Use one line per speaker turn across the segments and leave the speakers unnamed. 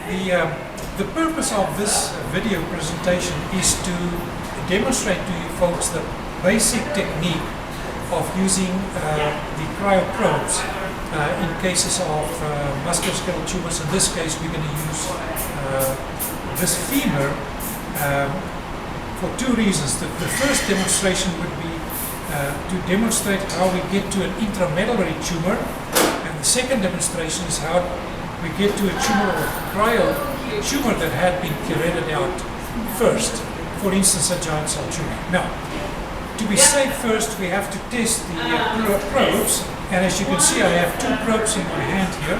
The purpose of this video presentation is to demonstrate to you folks the basic technique of using the cryoprobes in cases of musculoskeletal tumors. In this case, we're going to use this femur for two reasons. The first demonstration would be to demonstrate how we get to an intramedullary tumor, and the second demonstration is how we get to a tumor or cryo tumor that had been curetted out first, for instance a giant cell tumor. Now, to be safe first, we have to test the probes, and as you can see I have two probes in my hand here,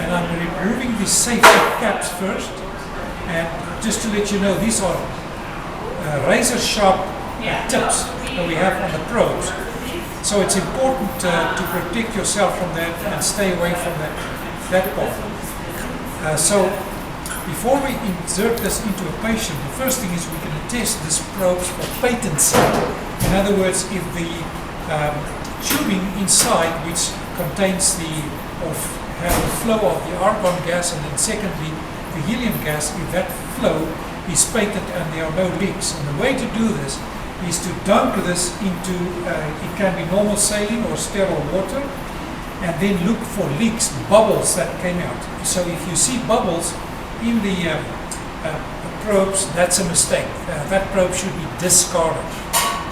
and I'm removing the safety caps first. And just to let you know, these are razor sharp tips that we have on the probes, so it's important to protect yourself from that and stay away from that part. So before we insert this into a patient, the first thing is we're going to test this probes for patency. In other words, if the tubing inside, which contains the flow of the argon gas, and then secondly the helium gas, if that flow is patent and there are no leaks. And the way to do this is to dunk this into, it can be normal saline or sterile water, and then look for leaks, bubbles that came out. So if you see bubbles in the probes, that's a mistake. That probe should be discarded.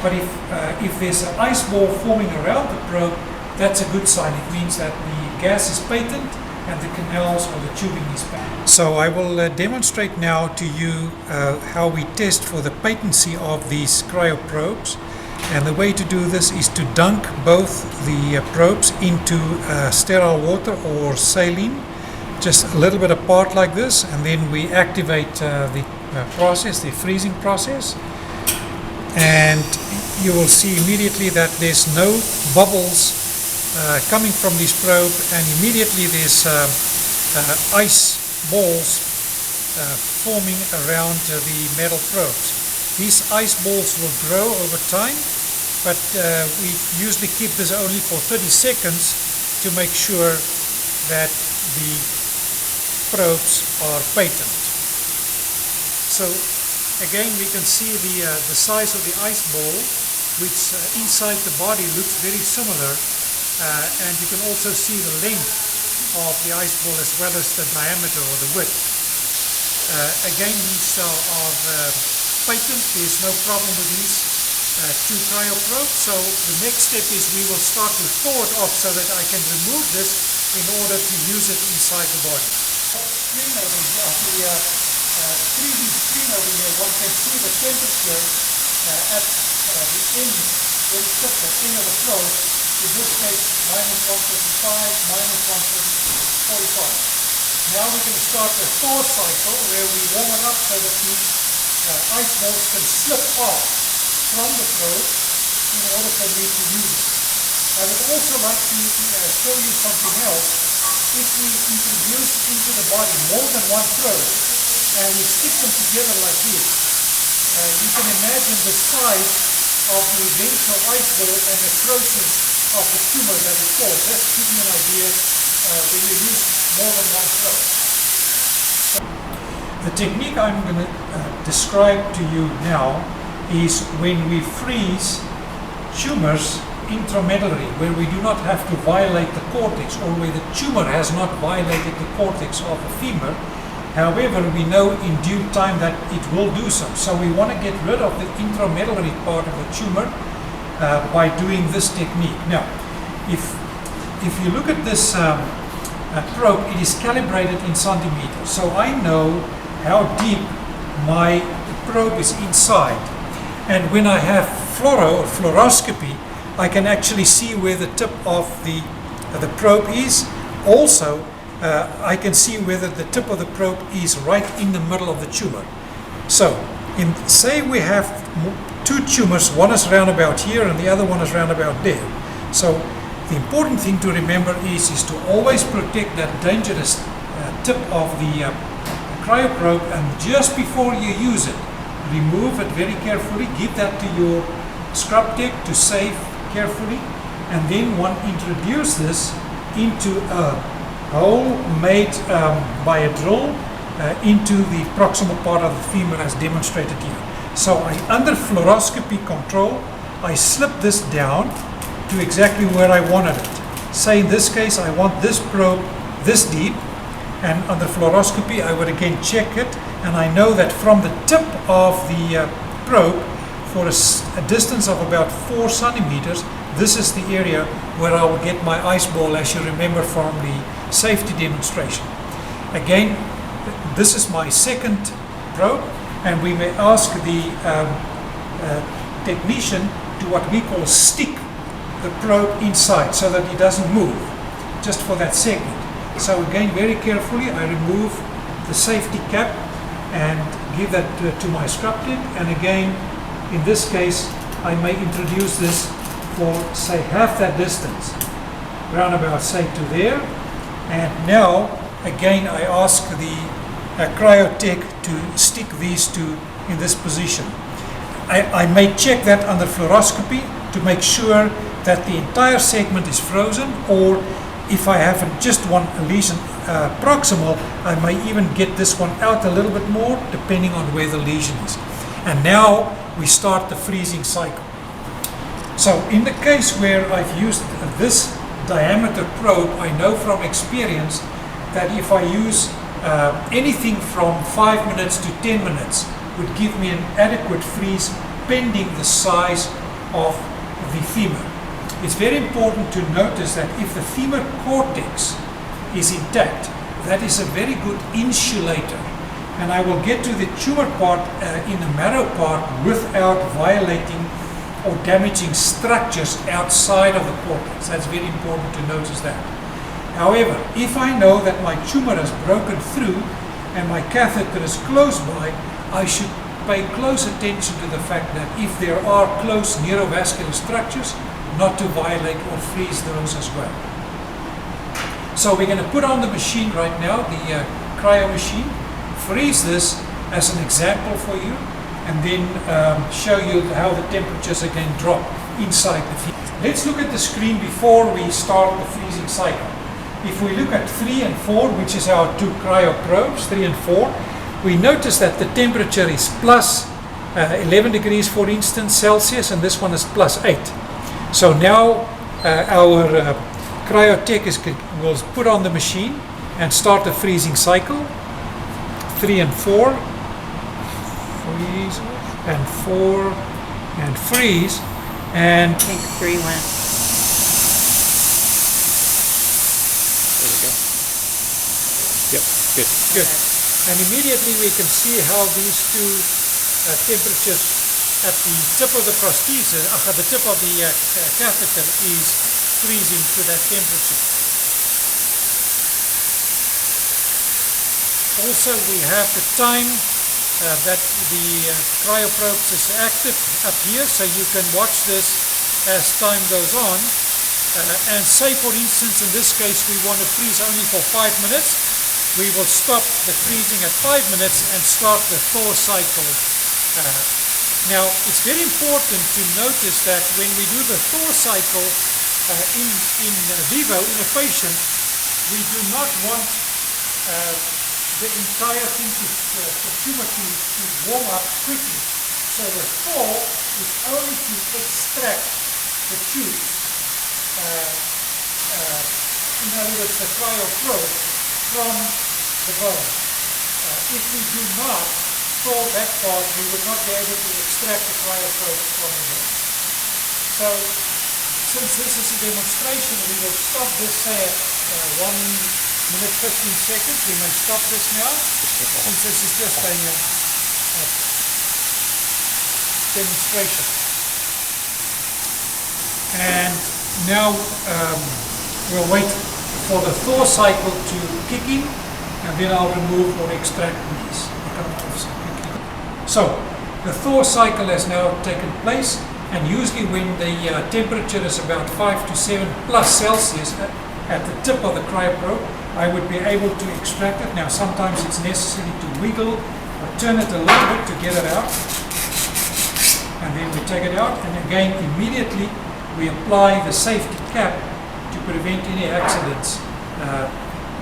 But if there's an ice ball forming around the probe, that's a good sign. It means that the gas is patent and the canals or the tubing is patent. So I will demonstrate now to you how we test for the patency of these cryoprobes. And the way to do this is to dunk both the probes into sterile water or saline, just a little bit apart like this, and then we activate the process, the freezing process, and you will see immediately that there's no bubbles coming from this probe, and immediately there's ice balls forming around the metal probes. These ice balls will grow over time, but we usually keep this only for 30 seconds to make sure that the probes are patent. So again, we can see the size of the ice ball, which inside the body looks very similar, and you can also see the length of the ice ball as well as the diameter or the width. Again, these are patent. There's no problem with these two cryoprobes. So the next step is we will start to thaw it off so that I can remove this in order to use it inside the body. Screen over here, the 3D screen over here, one can see the temperature at the end, very tip, the end of the probe. In this case, -135, -145. Now we're going to start the thaw cycle where we warm it up so that the ice balls can slip off from the probe in order for me to use it. I would also like to show you something else. If we introduce into the body more than one probe and we stick them together like this, you can imagine the size of the eventual ice ball and necrosis of the tumor that it caused. That gives you an idea when you use more than one probe. The technique I'm going to describe to you now is when we freeze tumors intramedullary, where we do not have to violate the cortex, or where the tumor has not violated the cortex of the femur. However, we know in due time that it will do so. So we want to get rid of the intramedullary part of the tumor by doing this technique. Now, if you look at this probe, it is calibrated in centimeters. So I know how deep my probe is inside. And when I have fluoroscopy, I can actually see where the tip of the probe is. Also, I can see whether the tip of the probe is right in the middle of the tumor. So, say we have two tumors, one is round about here and the other one is round about there. So, the important thing to remember is to always protect that dangerous tip of the cryoprobe, and just before you use it, remove it very carefully, give that to your scrub tech to save carefully, and then one introduce this into a hole made by a drill into the proximal part of the femur as demonstrated here. So under fluoroscopy control, I slip this down to exactly where I wanted it. Say in this case I want this probe this deep, and under fluoroscopy I would again check it, and I know that from the tip of the probe for a distance of about 4 centimeters, this is the area where I will get my ice ball, as you remember from the safety demonstration. Again, this is my second probe, and we may ask the technician to what we call stick the probe inside so that it doesn't move, just for that segment. So again, very carefully I remove the safety cap and give that to my scrub tip, and again in this case I may introduce this for say half that distance, round about say to there, and now again I ask the cryotech to stick these two in this position. I may check that under fluoroscopy to make sure that the entire segment is frozen, or if I have just one lesion proximal, I may even get this one out a little bit more depending on where the lesion is. And now we start the freezing cycle. So in the case where I've used this diameter probe, I know from experience that if I use anything from 5 minutes to 10 minutes would give me an adequate freeze pending the size of the femur. It's very important to notice that if the femur cortex is intact, that is a very good insulator, and I will get to the tumor part in the marrow part without violating or damaging structures outside of the cortex. That's very important to notice that. However, if I know that my tumor has broken through and my catheter is close by, I should pay close attention to the fact that if there are close neurovascular structures, not to violate or freeze those as well. So we're going to put on the machine right now, the cryo machine, freeze this as an example for you, and then show you how the temperatures again drop inside the field. Let's look at the screen before we start the freezing cycle. If we look at 3 and 4, which is our two cryo probes, 3 and 4, we notice that the temperature is plus 11 degrees, for instance, Celsius, and this one is plus 8. So now our cryotech will put on the machine and start the freezing cycle. 3 and 4, freeze, and 4, and freeze, and
I think 3 went.
There we go.
Yep, good, good. And immediately we can see how these two temperatures at the tip of the prosthesis, at the tip of the catheter is freezing to that temperature. Also we have the time that the cryoprobes is active up here, so you can watch this as time goes on. And say for instance in this case we want to freeze only for 5 minutes, we will stop the freezing at 5 minutes and start the thaw cycle. Now it's very important to notice that when we do the thaw cycle in vivo in a patient, we do not want the entire thing the tumor to warm up quickly. So the thaw is only to extract the tube. In other words, the cryoprobe from the bone. If we do not thaw that part, we would not be able to extract the cryoprobe from the bone. So, since this is a demonstration, we will stop this at 1 minute 15 seconds. We may stop this now, since this is just a demonstration. And now we'll wait for the thaw cycle to kick in, and then I'll remove or extract these. So the thaw cycle has now taken place, and usually when the temperature is about 5 to 7 plus Celsius at the tip of the cryoprobe, I would be able to extract it. Now sometimes it's necessary to wiggle or turn it a little bit to get it out, and then we take it out, and again immediately we apply the safety cap to prevent any accidents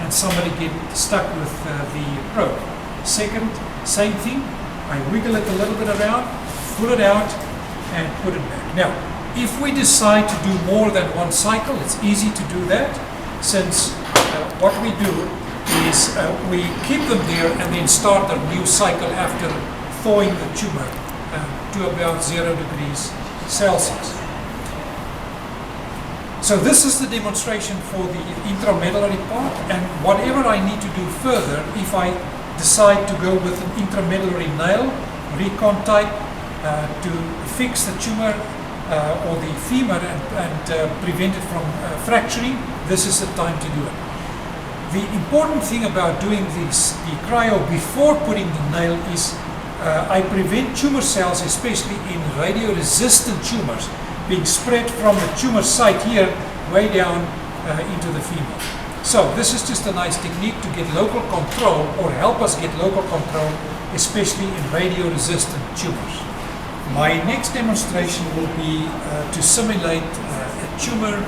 and somebody get stuck with the probe. Second, same thing. I wiggle it a little bit around, pull it out, and put it back. Now, if we decide to do more than one cycle, it's easy to do that, since what we do is we keep them there and then start a new cycle after thawing the tumor to about 0 degrees Celsius. So this is the demonstration for the intramedullary part, and whatever I need to do further, if I decide to go with an intramedullary nail, recon type, to fix the tumor or the femur and prevent it from fracturing, this is the time to do it. The important thing about doing this, the cryo before putting the nail, is I prevent tumor cells, especially in radio-resistant tumors, being spread from the tumor site here way down into the femur. So this is just a nice technique to get local control, or help us get local control, especially in radio-resistant tumors. My next demonstration will be to simulate a tumor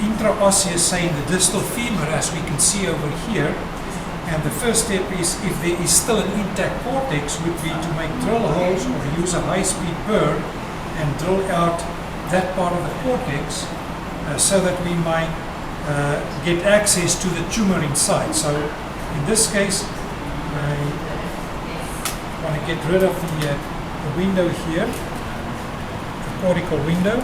intraosseous, say in the distal femur, as we can see over here. And the first step is, if there is still an intact cortex, would be to make drill holes or use a high-speed burr and drill out that part of the cortex so that we might get access to the tumor inside. So in this case, I want to get rid of the window here, the cortical window,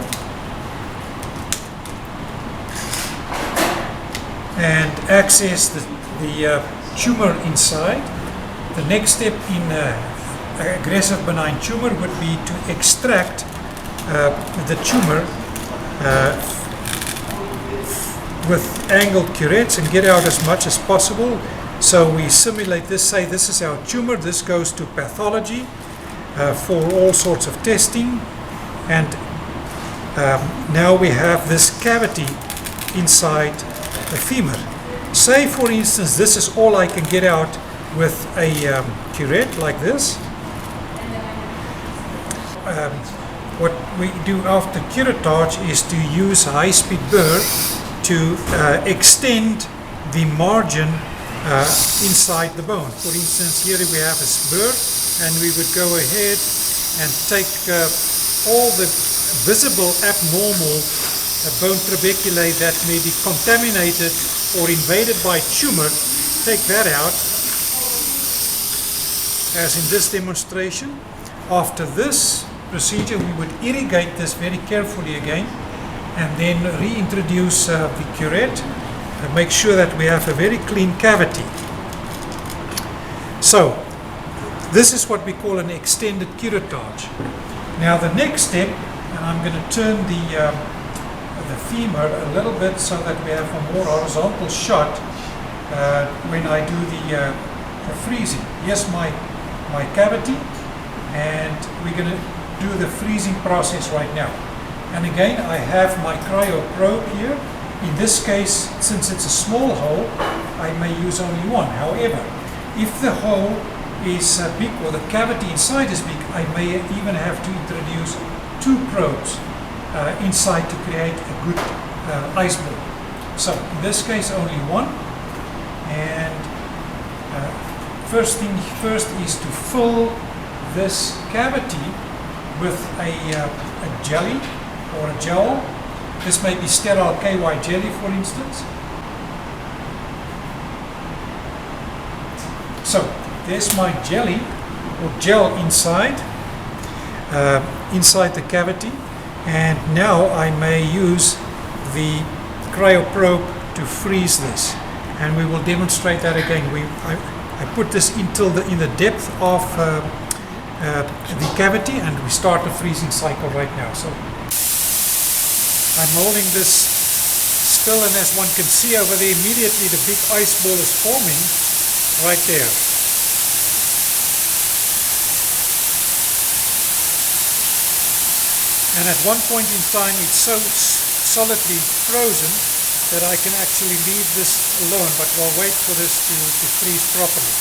and access the tumor inside. The next step in aggressive benign tumor would be to extract the tumor with angled curettes and get out as much as possible. So we simulate this, say this is our tumor, this goes to pathology for all sorts of testing, and now we have this cavity inside the femur. Say for instance this is all I can get out with a curette like this. What we do after curettage is to use a high-speed burr to extend the margin inside the bone. For instance, here we have a spur, and we would go ahead and take all the visible abnormal bone trabeculae that may be contaminated or invaded by tumor, take that out, as in this demonstration. After this procedure, we would irrigate this very carefully again, and then reintroduce the curette and make sure that we have a very clean cavity. So this is what we call an extended curettage. Now the next step, and I'm going to turn the femur a little bit so that we have a more horizontal shot when I do the freezing. Here's my cavity, and we're going to do the freezing process right now. And again, I have my cryo probe here. In this case, since it's a small hole, I may use only one. However, if the hole is big, or the cavity inside is big, I may even have to introduce 2 probes inside to create a good iceberg. So in this case, only one. And first thing first is to fill this cavity with a jelly or a gel. This may be sterile KY jelly, for instance. So there's my jelly or gel inside the cavity, and now I may use the cryoprobe to freeze this, and we will demonstrate that again. I put this in the depth of the cavity, and we start the freezing cycle right now. So I'm holding this still, and as one can see over there, immediately the big ice ball is forming right there. And at one point in time it's so solidly frozen that I can actually leave this alone, but we'll wait for this to freeze properly.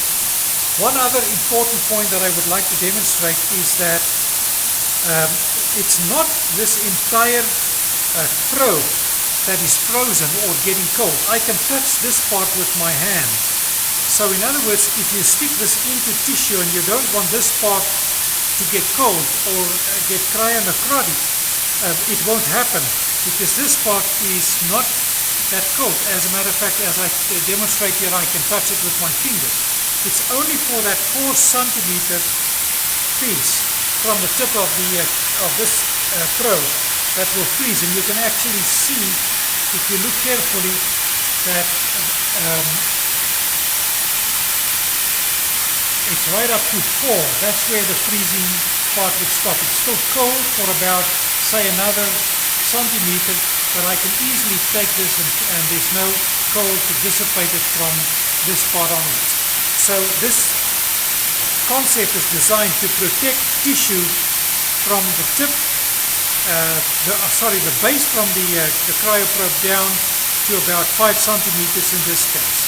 One other important point that I would like to demonstrate is that it's not this entire probe that is frozen or getting cold. I can touch this part with my hand, So in other words, if you stick this into tissue and you don't want this part to get cold or get cryonecrotic, it won't happen because this part is not that cold. As a matter of fact, as I demonstrate here, I can touch it with my fingers. It's only for that 4 centimeter piece from the tip of this probe that will freeze, and you can actually see, if you look carefully, that it's right up to 4. That's where the freezing part would stop. It's still cold for about, say, another centimeter, but I can easily take this and there's no cold to dissipate it from this part onwards. So this concept is designed to protect tissue from the tip, the base from the cryoprobe down to about 5 centimeters in this case,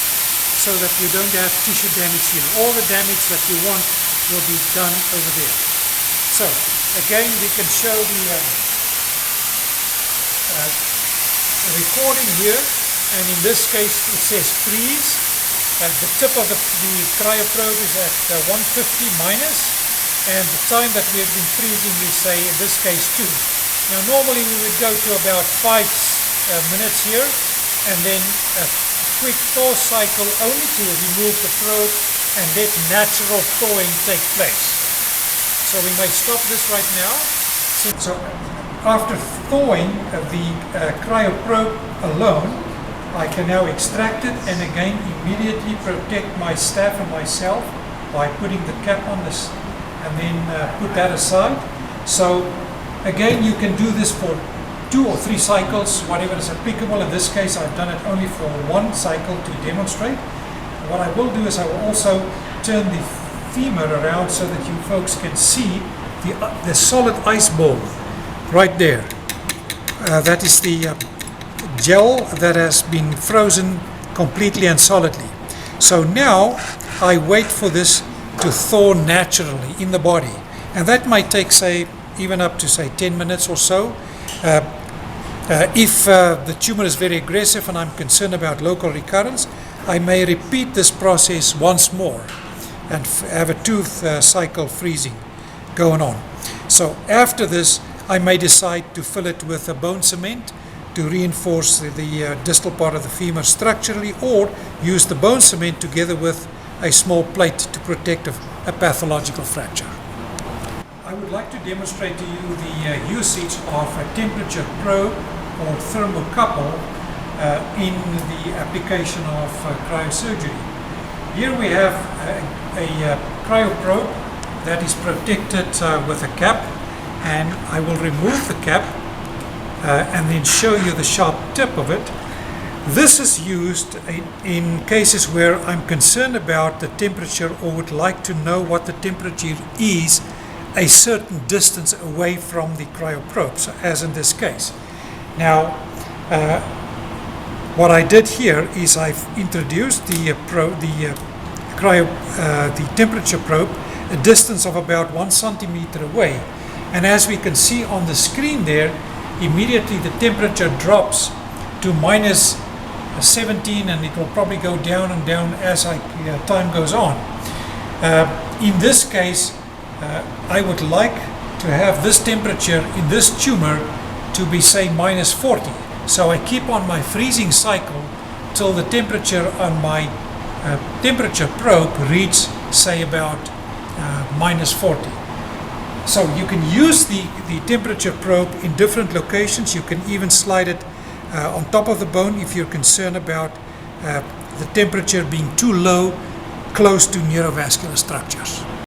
so that you don't have tissue damage here. All the damage that you want will be done over there. So again, we can show the recording here, and in this case it says freeze. The tip of the cryoprobe is at 150 minus, and the time that we have been freezing is, say, in this case 2. Now normally we would go to about 5 minutes here, and then a quick thaw cycle only to remove the probe and let natural thawing take place. So we may stop this right now. So after thawing the cryoprobe alone, I can now extract it and again immediately protect my staff and myself by putting the cap on this and then put that aside. So again, you can do this for 2 or 3 cycles, whatever is applicable. In this case, I've done it only for 1 cycle to demonstrate. What I will do is I will also turn the femur around so that you folks can see the solid ice ball right there. That is the gel that has been frozen completely and solidly. So now I wait for this to thaw naturally in the body, and that might take, say, even up to, say, 10 minutes or so. If the tumor is very aggressive and I'm concerned about local recurrence, I may repeat this process once more and have a 2 cycle freezing going on. So after this, I may decide to fill it with a bone cement to reinforce the distal part of the femur structurally, or use the bone cement together with a small plate to protect a pathological fracture. I would like to demonstrate to you the usage of a temperature probe or thermocouple in the application of cryosurgery. Here we have a cryoprobe that is protected with a cap, and I will remove the cap and then show you the sharp tip of it. This is used in cases where I'm concerned about the temperature or would like to know what the temperature is a certain distance away from the cryoprobe, so as in this case. Now, what I did here is I've introduced the temperature probe a distance of about 1 centimeter away, and as we can see on the screen there, immediately the temperature drops to minus 17, and it will probably go down and down as time goes on. In this case, I would like to have this temperature in this tumor to be, say, minus 40. So I keep on my freezing cycle till the temperature on my temperature probe reaches, say, about minus 40. So you can use the temperature probe in different locations. You can even slide it on top of the bone if you're concerned about the temperature being too low close to neurovascular structures.